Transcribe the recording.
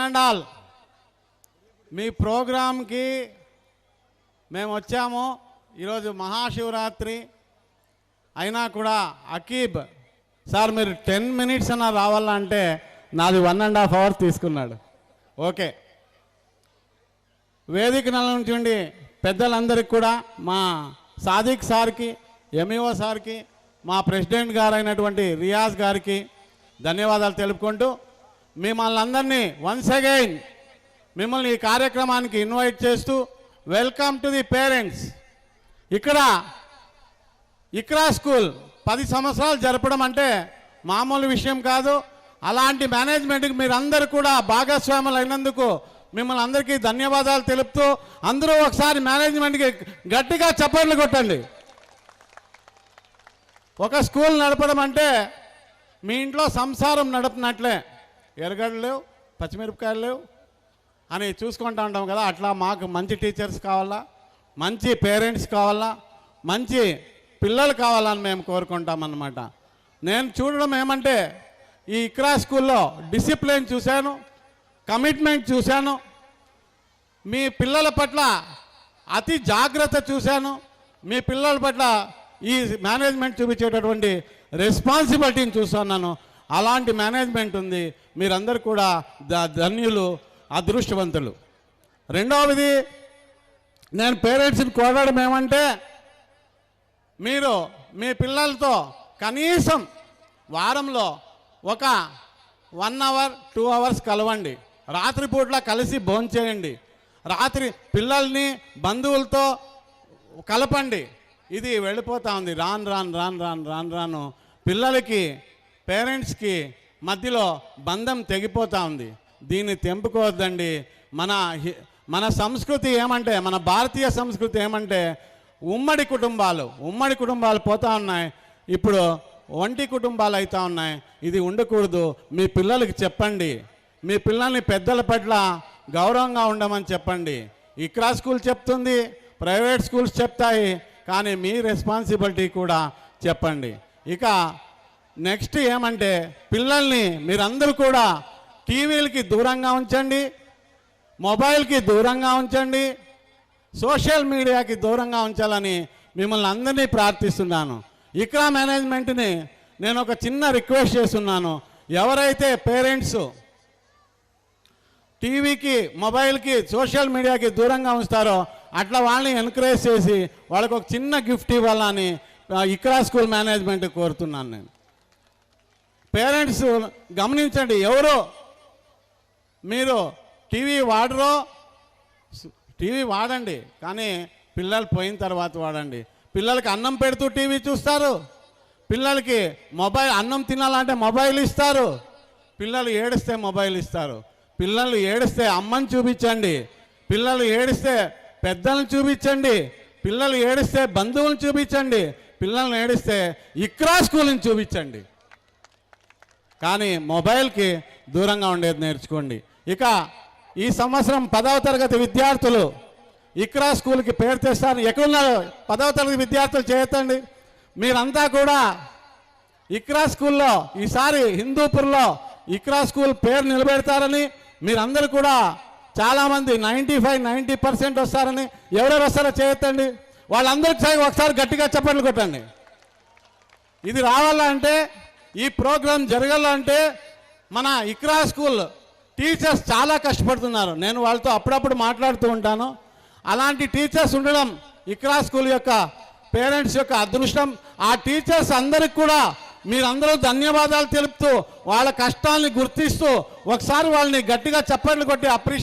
And all, మీ ప్రోగ్రాంకి మేము వచ్చాము. ఈరోజు మహాశివరాత్రి అయినా కూడా అకీబ్ సార్ మీరు 10 minutes అన్నా రావాలంటే నాది 1.5 hours తీసుకున్నాడు. ఓకే, వేదిక నుంచి పెద్దలందరికీ కూడా, మా సాదిక్ సార్కి, ఎంఈఓ సార్కి, మా ప్రెసిడెంట్ గారు అయినటువంటి రియాజ్ గారికి ధన్యవాదాలు తెలుపుకుంటూ, మిమ్మల్ని అందరినీ వన్స్ అగైన్ మిమ్మల్ని ఈ కార్యక్రమానికి ఇన్వైట్ చేస్తూ, వెల్కమ్ టు ది పేరెంట్స్. ఇక్కడ ఇక్రా స్కూల్ 10 సంవత్సరాలు జరపడం అంటే మామూలు విషయం కాదు. అలాంటి మేనేజ్మెంట్కి మీరందరూ కూడా భాగస్వాములు అయినందుకు మిమ్మల్ని అందరికీ ధన్యవాదాలు తెలుపుతూ, అందరూ ఒకసారి మేనేజ్మెంట్కి గట్టిగా చప్పట్లు కొట్టండి. ఒక స్కూల్ నడపడం అంటే మీ ఇంట్లో సంసారం నడుపునట్లే. ఎరగడ్లు లేవు, పచ్చిమిరపకాయలు లేవు అని చూసుకుంటూ ఉంటాం కదా. అట్లా మాకు మంచి టీచర్స్ కావాలా, మంచి పేరెంట్స్ కావాలా, మంచి పిల్లలు కావాలని మేము కోరుకుంటామన్నమాట. నేను చూడడం ఏమంటే, ఈ ఇక్రా స్కూల్లో డిసిప్లిన్ చూశాను, కమిట్మెంట్ చూశాను, మీ పిల్లల పట్ల అతి జాగ్రత్త చూశాను, మీ పిల్లల పట్ల ఈ మేనేజ్మెంట్ చూపించేటటువంటి రెస్పాన్సిబిలిటీని చూస్తున్నాను. అలాంటి మేనేజ్మెంట్ ఉంది. మీరందరూ కూడా ధన్యులు, అదృష్టవంతులు. రెండవది, నేను పేరెంట్స్ని కోరడం ఏమంటే, మీరు మీ పిల్లలతో కనీసం వారంలో ఒక 1 hour 2 hours కలవండి. రాత్రిపూట్ల కలిసి భోంచేయండి. రాత్రి పిల్లల్ని బంధువులతో కలపండి. ఇది వెళ్ళిపోతూ ఉంది. రాను పిల్లలకి పేరెంట్స్కి మధ్యలో బంధం తెగిపోతూ ఉంది. దీన్ని తెంపుకోవద్దండి. మన సంస్కృతి ఏమంటే, మన భారతీయ సంస్కృతి ఏమంటే, ఉమ్మడి కుటుంబాలు పోతూ ఉన్నాయి. ఇప్పుడు ఒంటి కుటుంబాలు అవుతూ ఉన్నాయి. ఇది ఉండకూడదు. మీ పిల్లలకి చెప్పండి. మీ పిల్లల్ని పెద్దల పట్ల గౌరవంగా ఉండమని చెప్పండి. ఇక్రా స్కూల్ చెప్తుంది, ప్రైవేట్ స్కూల్స్ చెప్తాయి, కానీ మీ రెస్పాన్సిబిలిటీ కూడా చెప్పండి. ఇక నెక్స్ట్ ఏమంటే, పిల్లల్ని మీరందరూ కూడా టీవీలకి దూరంగా ఉంచండి, మొబైల్కి దూరంగా ఉంచండి, సోషల్ మీడియాకి దూరంగా ఉంచాలని మిమ్మల్ని అందరినీ ప్రార్థిస్తున్నాను. ఇక్రా మేనేజ్మెంట్ని నేను ఒక చిన్న రిక్వెస్ట్ చేస్తున్నాను. ఎవరైతే పేరెంట్స్ టీవీకి, మొబైల్కి, సోషల్ మీడియాకి దూరంగా ఉంచుతారో అట్లా వాళ్ళని ఎంకరేజ్ చేసి వాళ్ళకు ఒక చిన్న గిఫ్ట్ ఇవ్వాలని ఇక్రా స్కూల్ మేనేజ్మెంట్ కోరుతున్నాను. నేను పేరెంట్స్ గమనించండి. ఎవరో మీరు టీవీ వాడండి, కానీ పిల్లలు పోయిన తర్వాత వాడండి. పిల్లలకి అన్నం పెడుతూ టీవీ చూస్తారు, పిల్లలకి అన్నం తినాలంటే మొబైల్ ఇస్తారు, పిల్లలు ఏడిస్తే మొబైల్ ఇస్తారు. పిల్లలు ఏడిస్తే అమ్మని చూపించండి, పిల్లలు ఏడిస్తే పెద్దలను చూపించండి, పిల్లలు ఏడిస్తే బంధువులను చూపించండి, పిల్లల్ని ఏడిస్తే ఇక్రా స్కూల్ని చూపించండి. కానీ మొబైల్కి దూరంగా ఉండేది నేర్చుకోండి. ఇక ఈ సంవత్సరం 10వ తరగతి విద్యార్థులు ఇక్రా స్కూల్కి పేరు తెస్తారు. ఎక్కడున్నారు 10వ తరగతి విద్యార్థులు? చేయొద్దండి. మీరంతా కూడా ఇక్రా స్కూల్లో ఈసారి హిందూపూర్లో ఇక్రా స్కూల్ పేరు నిలబెడతారని, మీరందరూ కూడా చాలామంది 95-90% వస్తారని. ఎవరెవరు వస్తారో చేయొద్దండి. వాళ్ళందరికీ ఒకసారి గట్టిగా చప్పట్లు కొట్టండి. ఇది రావాలంటే, ఈ ప్రోగ్రాం జరగాలంటే మన ఇక్రా స్కూల్ టీచర్స్ చాలా కష్టపడుతున్నారు. నేను వాళ్ళతో అప్పుడప్పుడు మాట్లాడుతూ ఉంటాను. అలాంటి టీచర్స్ ఉండడం ఇక్రా స్కూల్ యొక్క పేరెంట్స్ యొక్క అదృష్టం. ఆ టీచర్స్ అందరికి కూడా మీరందరూ ధన్యవాదాలు తెలుపుతూ, వాళ్ళ కష్టాలని గుర్తిస్తూ ఒకసారి వాళ్ళని గట్టిగా చప్పట్లు కొట్టి అప్రిషియేట్